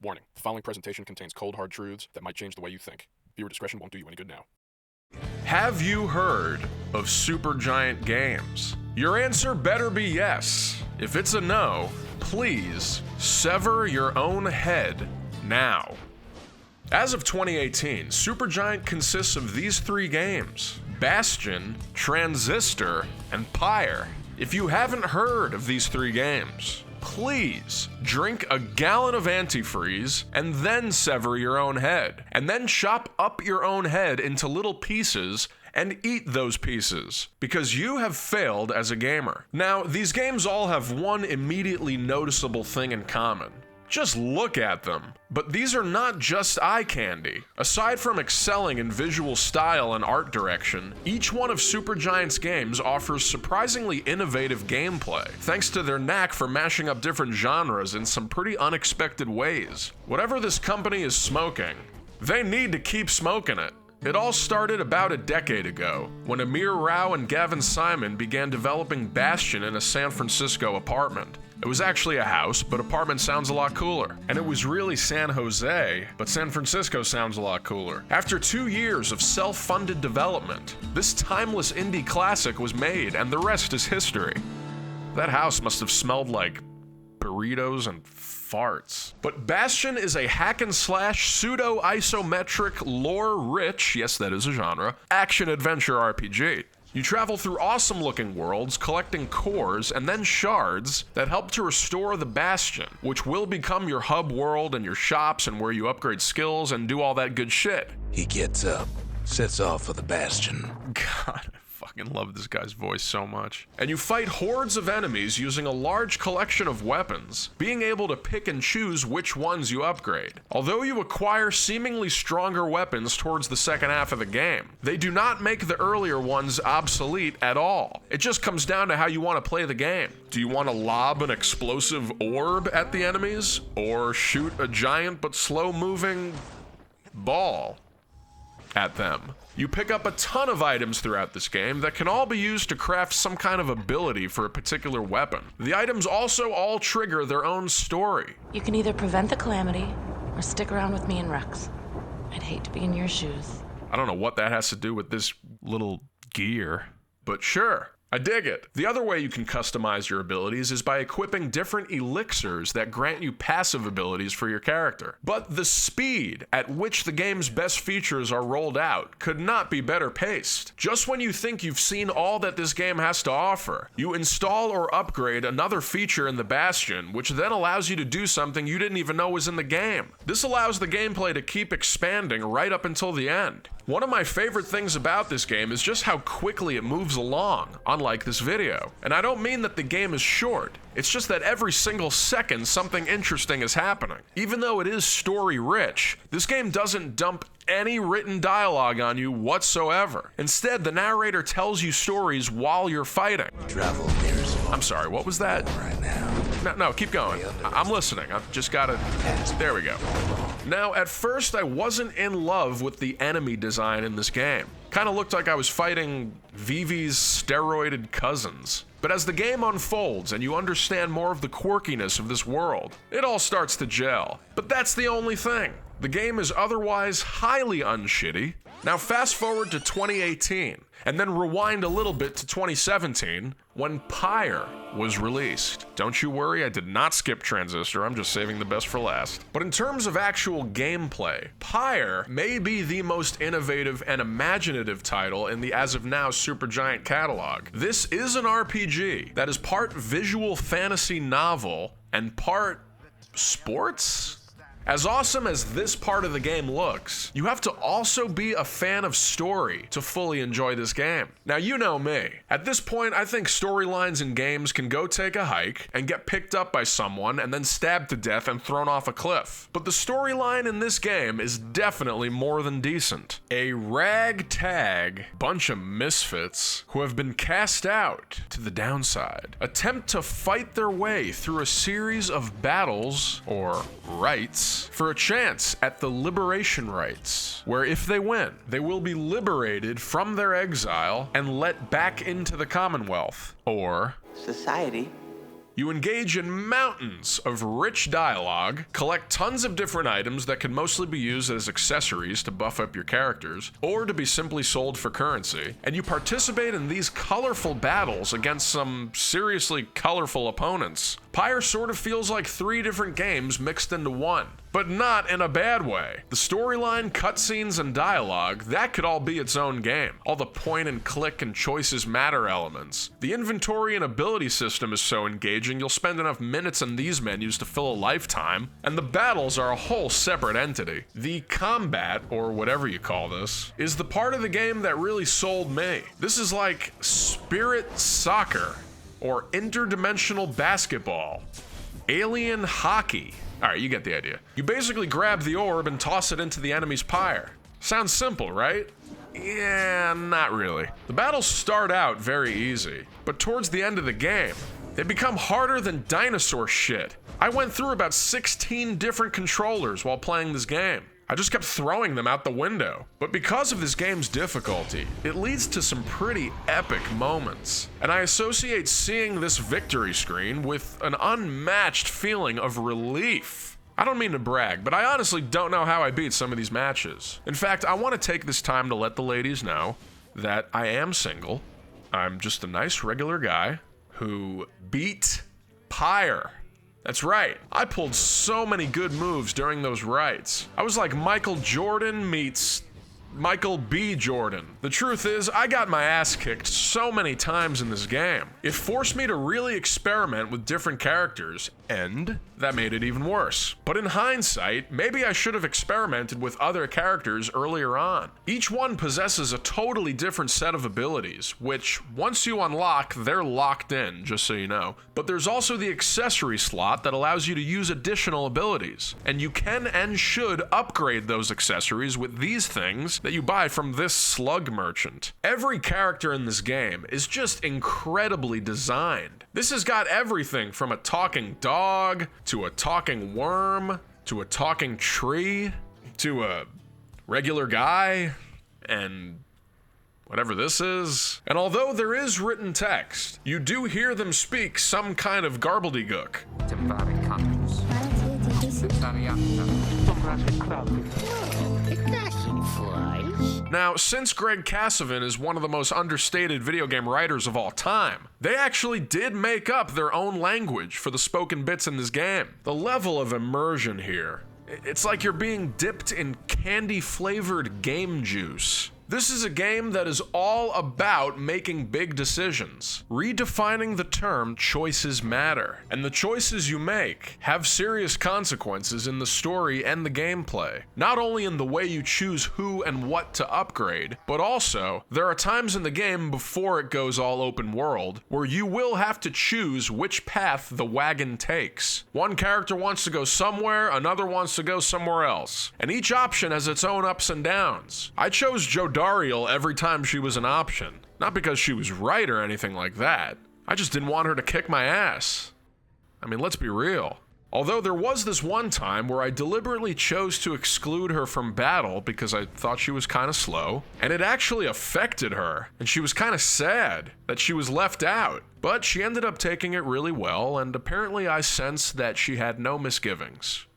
Warning, the following presentation contains cold, hard truths that might change the way you think. Viewer discretion won't do you any good now. Have you heard of Supergiant Games? Your answer better be yes. If it's a no, please sever your own head now. As of 2018, Supergiant consists of these three games: Bastion, Transistor, and Pyre. If you haven't heard of these three games, please drink a gallon of antifreeze and then sever your own head. And then chop up your own head into little pieces and eat those pieces, because you have failed as a gamer. Now, these games all have one immediately noticeable thing in common. Just look at them. But these are not just eye candy. Aside from excelling in visual style and art direction, each one of Supergiant's games offers surprisingly innovative gameplay, thanks to their knack for mashing up different genres in some pretty unexpected ways. Whatever this company is smoking, they need to keep smoking it. It all started about a decade ago, when Amir Rao and Gavin Simon began developing Bastion in a San Francisco apartment. It was actually a house, but apartment sounds a lot cooler. And it was really San Jose, but San Francisco sounds a lot cooler. After 2 years of self-funded development, this timeless indie classic was made, and the rest is history. That house must have smelled like burritos and farts. But Bastion is a hack-and-slash, pseudo-isometric, lore-rich, yes, that is a genre, action-adventure RPG. You travel through awesome-looking worlds, collecting cores and then shards that help to restore the Bastion, which will become your hub world and your shops and where you upgrade skills and do all that good shit. He gets up, sets off for the Bastion. God, I fucking love this guy's voice so much. And you fight hordes of enemies using a large collection of weapons, being able to pick and choose which ones you upgrade. Although you acquire seemingly stronger weapons towards the second half of the game, they do not make the earlier ones obsolete at all. It just comes down to how you want to play the game. Do you want to lob an explosive orb at the enemies, or shoot a giant but slow-moving ball at them? You pick up a ton of items throughout this game that can all be used to craft some kind of ability for a particular weapon. The items also all trigger their own story. You can either prevent the calamity or stick around with me and Rex. I'd hate to be in your shoes. I don't know what that has to do with this little gear, but sure. I dig it. The other way you can customize your abilities is by equipping different elixirs that grant you passive abilities for your character. But the speed at which the game's best features are rolled out could not be better paced. Just when you think you've seen all that this game has to offer, you install or upgrade another feature in the Bastion, which then allows you to do something you didn't even know was in the game. This allows the gameplay to keep expanding right up until the end. One of my favorite things about this game is just how quickly it moves along, unlike this video. And I don't mean that the game is short. It's just that every single second something interesting is happening. Even though it is story-rich, this game doesn't dump any written dialogue on you whatsoever. Instead, the narrator tells you stories while you're fighting. Travel nears. I'm sorry, what was that? Right now. No, keep going. I'm listening. I've just gotta... There we go. Now, at first, I wasn't in love with the enemy design in this game. Kinda looked like I was fighting Vivi's steroided cousins. But as the game unfolds and you understand more of the quirkiness of this world, it all starts to gel. But that's the only thing. The game is otherwise highly unshitty. Now fast forward to 2018, and then rewind a little bit to 2017, when Pyre was released. Don't you worry, I did not skip Transistor, I'm just saving the best for last. But in terms of actual gameplay, Pyre may be the most innovative and imaginative title in the as of now Supergiant catalog. This is an RPG that is part visual fantasy novel and part sports? As awesome as this part of the game looks, you have to also be a fan of story to fully enjoy this game. Now, you know me. At this point, I think storylines in games can go take a hike and get picked up by someone and then stabbed to death and thrown off a cliff. But the storyline in this game is definitely more than decent. A ragtag bunch of misfits who have been cast out to the downside attempt to fight their way through a series of battles, or rites, for a chance at the liberation rites, where if they win, they will be liberated from their exile and let back into the Commonwealth. Or society You engage in mountains of rich dialogue, collect tons of different items that can mostly be used as accessories to buff up your characters, or to be simply sold for currency, and you participate in these colorful battles against some seriously colorful opponents. Pyre sort of feels like 3 different games mixed into one, but not in a bad way. The storyline, cutscenes, and dialogue, that could all be its own game. All the point and click and choices matter elements. The inventory and ability system is so engaging you'll spend enough minutes in these menus to fill a lifetime, and the battles are a whole separate entity. The combat, or whatever you call this, is the part of the game that really sold me. This is like spirit soccer, or interdimensional basketball, alien hockey. Alright, you get the idea. You basically grab the orb and toss it into the enemy's pyre. Sounds simple, right? Yeah, not really. The battles start out very easy, but towards the end of the game, they become harder than dinosaur shit. I went through about 16 different controllers while playing this game. I just kept throwing them out the window. But because of this game's difficulty, it leads to some pretty epic moments. And I associate seeing this victory screen with an unmatched feeling of relief. I don't mean to brag, but I honestly don't know how I beat some of these matches. In fact, I want to take this time to let the ladies know that I am single. I'm just a nice regular guy who beat Pyre. That's right, I pulled so many good moves during those rights. I was like Michael Jordan meets Michael B. Jordan. The truth is, I got my ass kicked so many times in this game. It forced me to really experiment with different characters, and that made it even worse. But in hindsight, maybe I should have experimented with other characters earlier on. Each one possesses a totally different set of abilities, which, once you unlock, they're locked in, just so you know. But there's also the accessory slot that allows you to use additional abilities, and you can and should upgrade those accessories with these things that you buy from this slug merchant. Every character in this game is just incredibly designed. This has got everything from a talking dog, to a talking worm, to a talking tree, to a regular guy, and whatever this is. And although there is written text, you do hear them speak some kind of garbledygook. Now, since Greg Kasavin is one of the most understated video game writers of all time, they actually did make up their own language for the spoken bits in this game. The level of immersion here, it's like you're being dipped in candy-flavored game juice. This is a game that is all about making big decisions, redefining the term choices matter, and the choices you make have serious consequences in the story and the gameplay. Not only in the way you choose who and what to upgrade, but also there are times in the game before it goes all open world where you will have to choose which path the wagon takes. One character wants to go somewhere, another wants to go somewhere else, and each option has its own ups and downs. I chose Jodariel every time she was an option. Not because she was right or anything like that. I just didn't want her to kick my ass. I mean, let's be real. Although there was this one time where I deliberately chose to exclude her from battle because I thought she was kind of slow, and it actually affected her, and she was kind of sad that she was left out. But she ended up taking it really well, and apparently I sensed that she had no misgivings.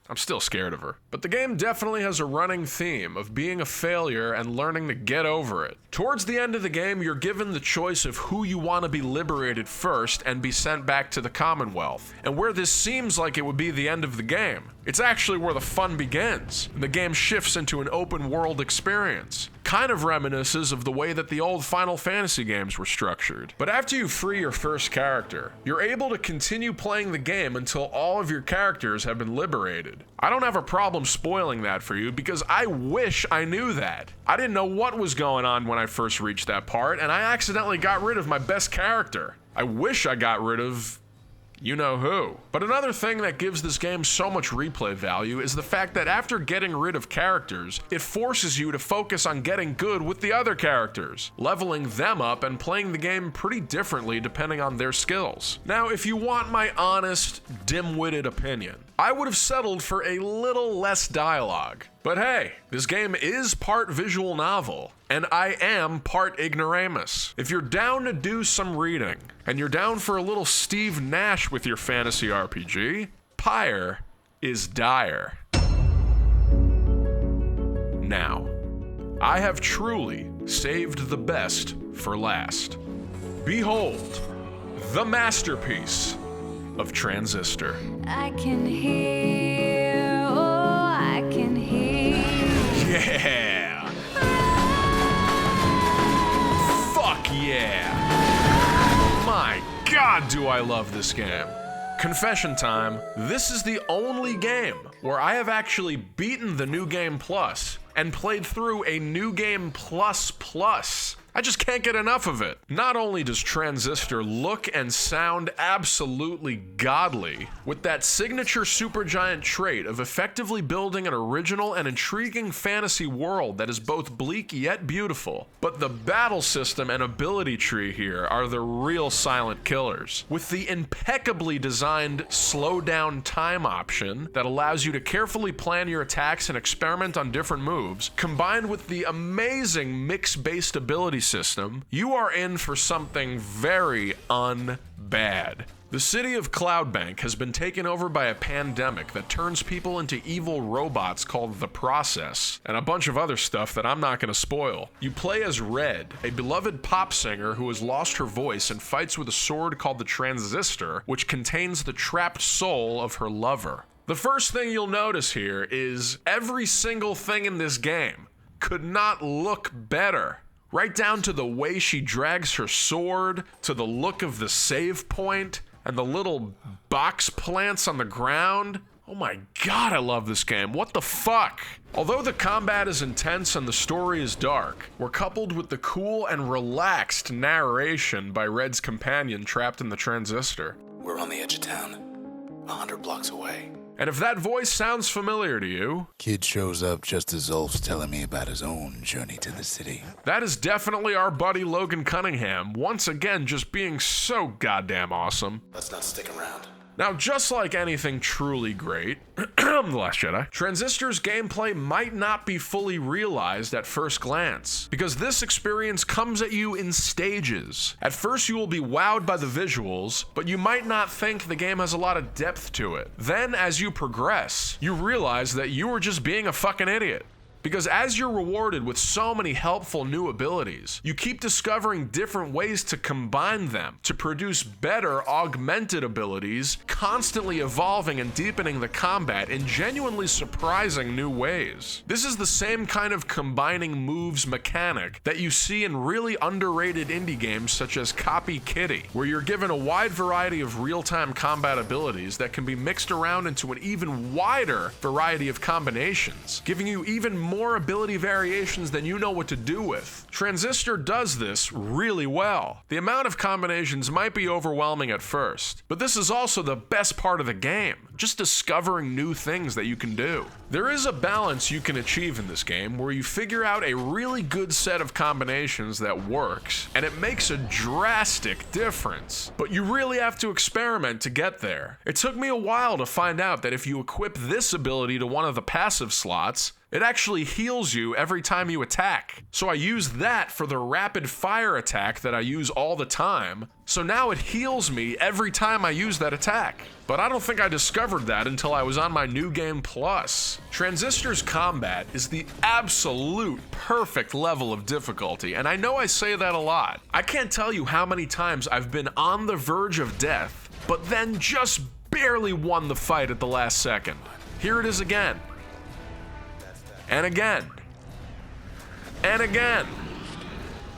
I'm still scared of her. But the game definitely has a running theme of being a failure and learning to get over it. Towards the end of the game, you're given the choice of who you want to be liberated first and be sent back to the Commonwealth. And where this seems like it would be the end of the game, it's actually where the fun begins, and the game shifts into an open world experience. Kind of reminisces of the way that the old Final Fantasy games were structured. But after you free your first character, you're able to continue playing the game until all of your characters have been liberated. I don't have a problem spoiling that for you because I wish I knew that. I didn't know what was going on when I first reached that part, and I accidentally got rid of my best character. I wish I got rid of you know who. But another thing that gives this game so much replay value is the fact that after getting rid of characters, it forces you to focus on getting good with the other characters, leveling them up and playing the game pretty differently depending on their skills. Now, if you want my honest, dim-witted opinion, I would have settled for a little less dialogue. But hey, this game is part visual novel, and I am part ignoramus. If you're down to do some reading, and you're down for a little Steve Nash with your fantasy RPG, Pyre is dire. Now, I have truly saved the best for last. Behold, the masterpiece of Transistor. I can hear, oh, I can hear. Yeah! Fuck yeah! My God, do I love this game. Confession time, this is the only game where I have actually beaten the New Game Plus and played through a New Game Plus Plus. I just can't get enough of it. Not only does Transistor look and sound absolutely godly, with that signature Supergiant trait of effectively building an original and intriguing fantasy world that is both bleak yet beautiful, but the battle system and ability tree here are the real silent killers. With the impeccably designed slow down time option that allows you to carefully plan your attacks and experiment on different moves, combined with the amazing mix-based ability system, you are in for something very unbad. The city of Cloudbank has been taken over by a pandemic that turns people into evil robots called The Process, and a bunch of other stuff that I'm not going to spoil. You play as Red, a beloved pop singer who has lost her voice and fights with a sword called the Transistor, which contains the trapped soul of her lover. The first thing you'll notice here is every single thing in this game could not look better. Right down to the way she drags her sword, to the look of the save point, and the little box plants on the ground. Oh my God, I love this game. What the fuck? Although the combat is intense and the story is dark, we're coupled with the cool and relaxed narration by Red's companion trapped in the Transistor. We're on the edge of town, 100 blocks away. And if that voice sounds familiar to you, Kid shows up just as Ulf's telling me about his own journey to the city. that is definitely our buddy Logan Cunningham, once again just being so goddamn awesome. Let's not stick around. Now, just like anything truly great, The Last Jedi, Transistor's gameplay might not be fully realized at first glance, because this experience comes at you in stages. At first, you will be wowed by the visuals, but you might not think the game has a lot of depth to it. Then, as you progress, you realize that you were just being a fucking idiot. Because as you're rewarded with so many helpful new abilities, you keep discovering different ways to combine them to produce better augmented abilities, constantly evolving and deepening the combat in genuinely surprising new ways. This is the same kind of combining moves mechanic that you see in really underrated indie games such as Copy Kitty, where you're given a wide variety of real-time combat abilities that can be mixed around into an even wider variety of combinations, giving you even more ability variations than you know what to do with. Transistor does this really well. The amount of combinations might be overwhelming at first, but this is also the best part of the game, just discovering new things that you can do. There is a balance you can achieve in this game where you figure out a really good set of combinations that works, and it makes a drastic difference. But you really have to experiment to get there. It took me a while to find out that if you equip this ability to one of the passive slots, it actually heals you every time you attack. So I use that for the rapid fire attack that I use all the time. So now it heals me every time I use that attack. But I don't think I discovered that until I was on my New Game Plus. Transistor's combat is the absolute perfect level of difficulty, and I know I say that a lot. I can't tell you how many times I've been on the verge of death, but then just barely won the fight at the last second. Here it is again. And again. And again.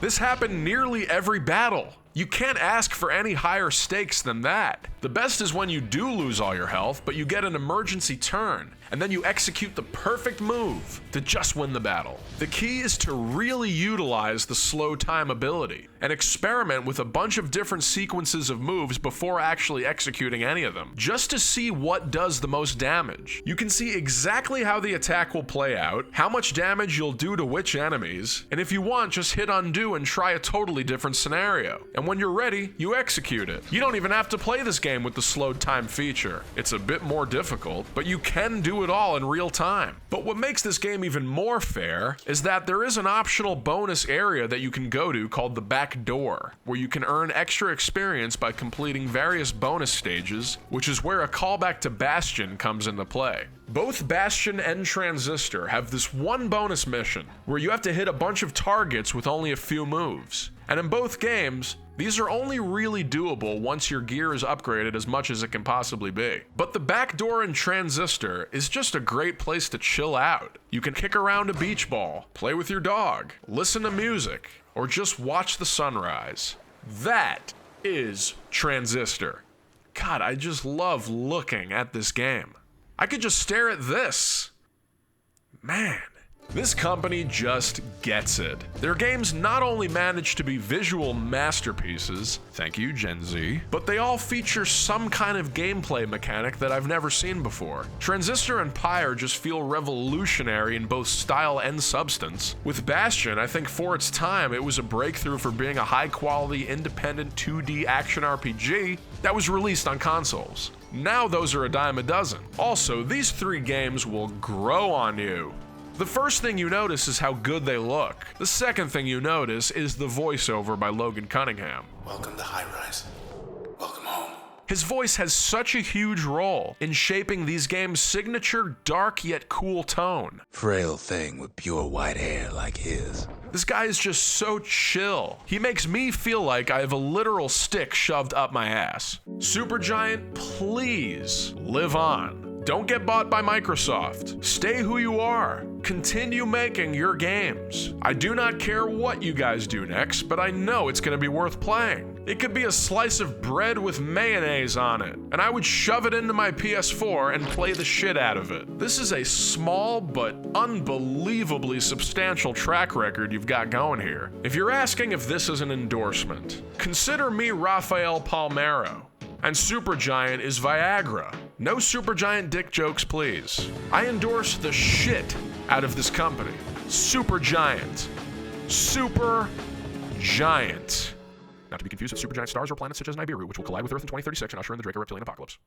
This happened nearly every battle. You can't ask for any higher stakes than that. The best is when you do lose all your health, but you get an emergency turn, and then you execute the perfect move to just win the battle. The key is to really utilize the slow time ability. and experiment with a bunch of different sequences of moves before actually executing any of them, just to see what does the most damage. You can see exactly how the attack will play out, how much damage you'll do to which enemies, and if you want, just hit undo and try a totally different scenario. And when you're ready, you execute it. You don't even have to play this game with the slowed time feature. It's a bit more difficult, but you can do it all in real time. But what makes this game even more fair is that there is an optional bonus area that you can go to called the back door, where you can earn extra experience by completing various bonus stages, which is where a callback to Bastion comes into play. Both Bastion and Transistor have this one bonus mission where you have to hit a bunch of targets with only a few moves. And in both games, these are only really doable once your gear is upgraded as much as it can possibly be. But the back door in Transistor is just a great place to chill out. You can kick around a beach ball, play with your dog, listen to music, or just watch the sunrise. That is Transistor. God, I just love looking at this game. I could just stare at this. Man. This company just gets it. Their games not only manage to be visual masterpieces, thank you Gen Z, but they all feature some kind of gameplay mechanic that I've never seen before. Transistor and Pyre just feel revolutionary in both style and substance. With Bastion, I think for its time, it was a breakthrough for being a high-quality, independent 2D action RPG that was released on consoles. Now those are a dime a dozen. Also, these three games will grow on you. The first thing you notice is how good they look. The second thing you notice is the voiceover by Logan Cunningham. Welcome to High Rise. Welcome home. His voice has such a huge role in shaping these games' signature dark yet cool tone. Frail thing with pure white hair like his. This guy is just so chill. He makes me feel like I have a literal stick shoved up my ass. Supergiant, please live on. Don't get bought by Microsoft. Stay who you are. Continue making your games. I do not care what you guys do next, but I know it's going to be worth playing. It could be a slice of bread with mayonnaise on it, and I would shove it into my PS4 and play the shit out of it. This is a small but unbelievably substantial track record you've got going here. If you're asking if this is an endorsement, consider me Rafael Palmeiro. And Supergiant is Viagra. No Supergiant dick jokes, please. I endorse the shit out of this company. Supergiant. Supergiant. Not to be confused with Supergiant stars or planets such as Nibiru, which will collide with Earth in 2036 and usher in the Draco Reptilian apocalypse.